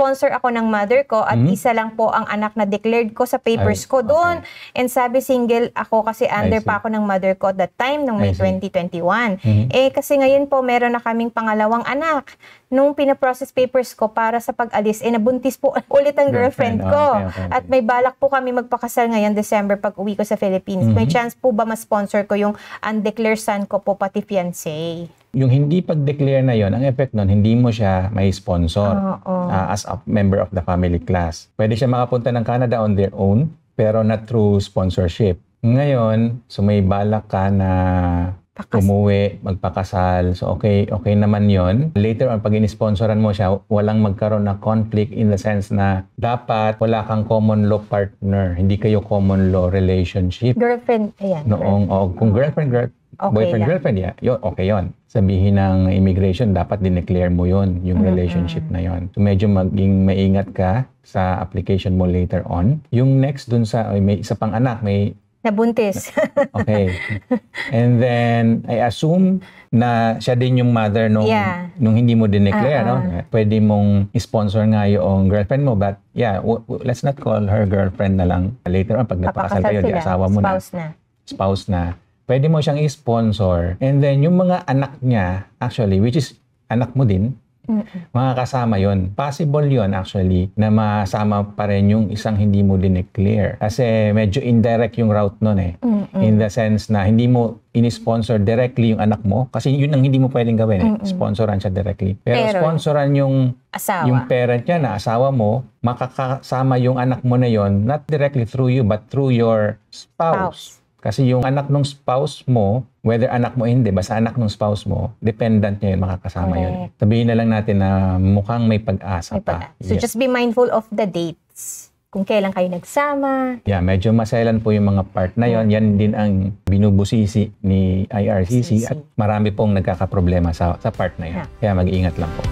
sponsor ako ng mother ko at isa lang po ang anak na declared ko sa papers ko doon. And sabi single ako kasi under pa ako ng mother ko at that time, noong May 2021. Eh kasi ngayon po meron na kaming pangalawang anak. Nung pinaprocess papers ko para sa pag-alis, nabuntis po ulit ang girlfriend ko. At may balak po kami magpakasal ngayon December pag uwi ko sa Philippines. May chance po ba ma-sponsor ko yung undeclared son ko po pati fiancé? Yung hindi pag-declare na yon, ang effect nun, hindi mo siya may sponsor as a member of the family class. Pwede siya makapunta ng Canada on their own, pero not through sponsorship. Ngayon, so may balak ka na umuwi, magpakasal. So, okay naman yon. Later on, pag in-sponsoran mo siya, walang magkaroon ng conflict in the sense na dapat wala kang common law partner. Hindi kayo common law relationship. Girlfriend, ayan. Kung boyfriend, girlfriend, okay yon. Sabihin ng immigration, dapat dineclare mo yon, yung relationship na yon. So, medyo maging maingat ka sa application mo later on. Yung next dun sa, may isa pang anak, may nabuntis. Okay. And then, I assume na siya din yung mother nung hindi mo dineclare, no? Pwede mong sponsor nga yung girlfriend mo, but let's not call her girlfriend na lang. Later on, pag napakasal kayo, di asawa mo spouse na. Pwede mo siyang i-sponsor. And then, yung mga anak niya, actually, which is anak mo din, mga kasama yon. Possible yon actually na masama pa rin yung isang hindi mo dineclare. Kasi medyo indirect yung route nun eh. In the sense na hindi mo in-sponsor directly yung anak mo. Kasi yun ang hindi mo pwedeng gawin eh. Sponsoran siya directly. Pero sponsoran yung parent niya na asawa mo, makakasama yung anak mo na yon, not directly through you but through your spouse. Kasi yung anak ng spouse mo, whether anak mo hindi, basta anak ng spouse mo, dependent niya yun, makakasama yun. Sabihin na lang natin na mukhang may pag-asa pa. So just be mindful of the dates. Kung kailan kayo nagsama. Medyo maselan po yung mga part na yun. Yan din ang binubusisi ni IRCC at marami pong nagkakaproblema sa part na yun. Kaya mag-iingat lang po.